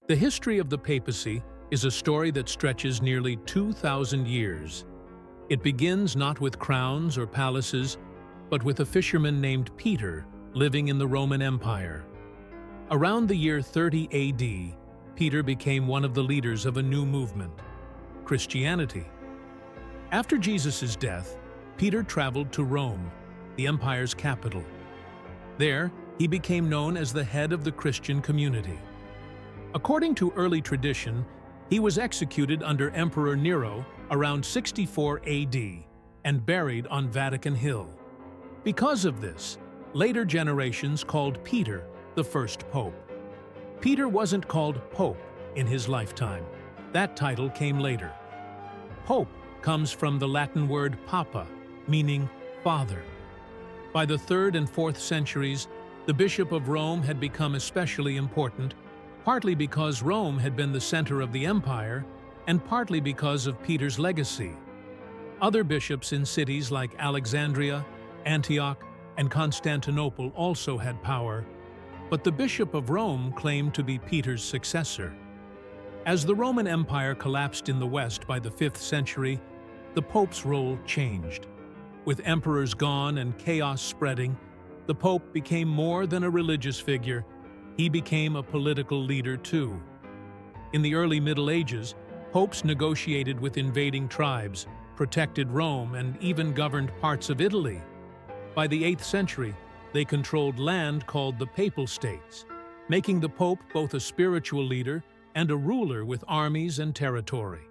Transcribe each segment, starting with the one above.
The history of the papacy is a story that stretches nearly 2,000 years. It begins not with crowns or palaces, but with a fisherman named Peter living in the Roman Empire. Around the year 30 AD, Peter became one of the leaders of a new movement, Christianity. After Jesus' death, Peter traveled to Rome, the empire's capital. There, he became known as the head of the Christian community. According to early tradition, he was executed under Emperor Nero around 64 AD and buried on Vatican Hill. Because of this, later generations called Peter the first pope. Peter wasn't called pope in his lifetime. That title came later. Pope comes from the Latin word papa, meaning father. By the 3rd and 4th centuries, the Bishop of Rome had become especially important, partly because Rome had been the center of the empire, and partly because of Peter's legacy. Other bishops in cities like Alexandria, Antioch, and Constantinople also had power, but the Bishop of Rome claimed to be Peter's successor. As the Roman Empire collapsed in the West by the 5th century, the Pope's role changed. With emperors gone and chaos spreading, the Pope became more than a religious figure. He became a political leader too. In the early Middle Ages, popes negotiated with invading tribes, protected Rome, and even governed parts of Italy. By the 8th century, they controlled land called the Papal States, making the Pope both a spiritual leader and a ruler with armies and territory.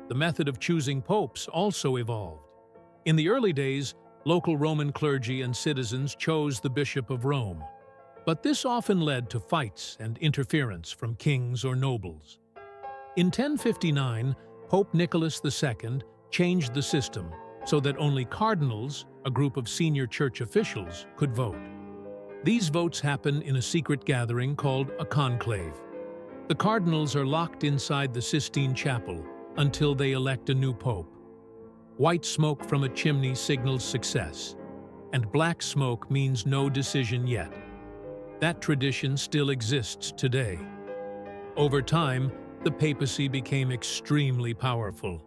The method of choosing popes also evolved. In the early days, local Roman clergy and citizens chose the Bishop of Rome. But this often led to fights and interference from kings or nobles. In 1059, Pope Nicholas II changed the system so that only cardinals, a group of senior church officials, could vote. These votes happen in a secret gathering called a conclave. The cardinals are locked inside the Sistine Chapel until they elect a new pope. White smoke from a chimney signals success, and black smoke means no decision yet. That tradition still exists today. Over time, the papacy became extremely powerful.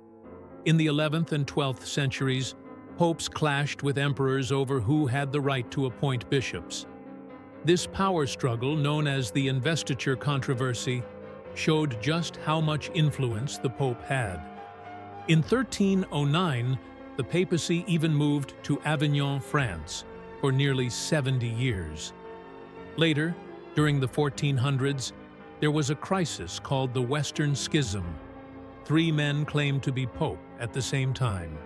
In the 11th and 12th centuries, popes clashed with emperors over who had the right to appoint bishops. This power struggle, known as the investiture controversy, showed just how much influence the pope had. In 1309, the papacy even moved to Avignon, France, for nearly 70 years. Later, during the 1400s, there was a crisis called the Western Schism. 3 men claimed to be pope at the same time.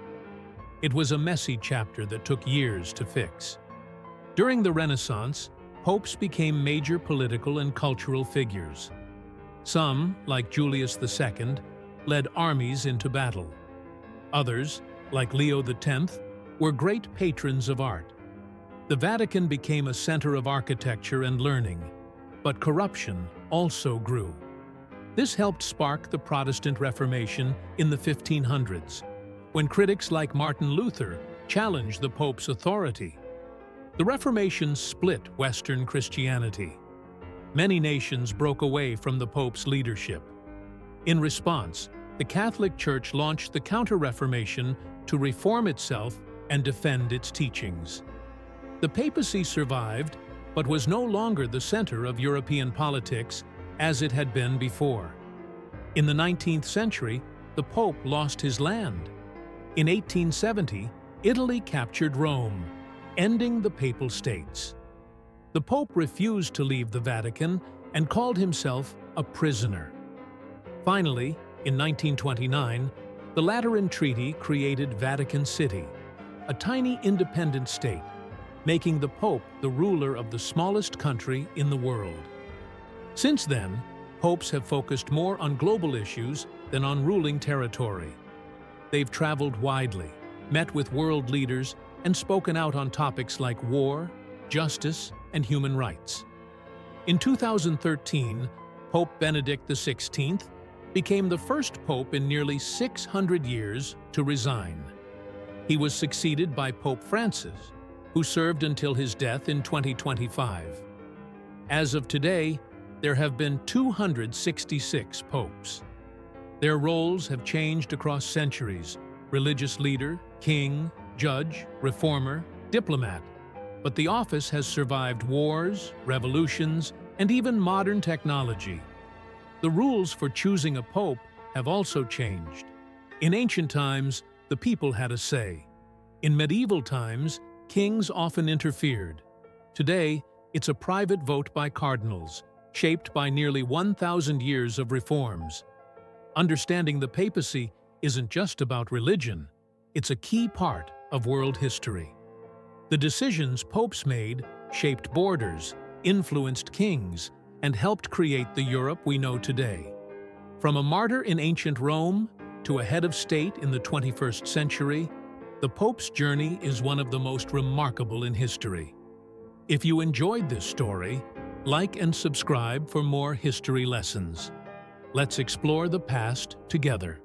It was a messy chapter that took years to fix. During the Renaissance, popes became major political and cultural figures. Some, like Julius II, led armies into battle. Others, like Leo X, were great patrons of art. The Vatican became a center of architecture and learning, but corruption also grew. This helped spark the Protestant Reformation in the 1500s, when critics like Martin Luther challenged the Pope's authority. The Reformation split Western Christianity. Many nations broke away from the Pope's leadership. In response, the Catholic Church launched the Counter-Reformation to reform itself and defend its teachings. The papacy survived, but was no longer the center of European politics as it had been before. In the 19th century, the Pope lost his land. In 1870, Italy captured Rome, ending the Papal States. The Pope refused to leave the Vatican and called himself a prisoner. Finally, in 1929, the Lateran Treaty created Vatican City, a tiny independent state, making the Pope the ruler of the smallest country in the world. Since then, popes have focused more on global issues than on ruling territory. They've traveled widely, met with world leaders, and spoken out on topics like war, justice, and human rights. In 2013, Pope Benedict XVI became the first pope in nearly 600 years to resign. He was succeeded by Pope Francis, who served until his death in 2025. As of today, there have been 266 popes. Their roles have changed across centuries: religious leader, king, judge, reformer, diplomat. But the office has survived wars, revolutions, and even modern technology. The rules for choosing a pope have also changed. In ancient times, the people had a say. In medieval times, kings often interfered. Today, it's a private vote by cardinals, shaped by nearly 1,000 years of reforms. Understanding the papacy isn't just about religion, it's a key part of world history. The decisions popes made shaped borders, influenced kings, and helped create the Europe we know today. From a martyr in ancient Rome to a head of state in the 21st century, the Pope's journey is one of the most remarkable in history. If you enjoyed this story, like and subscribe for more history lessons. Let's explore the past together.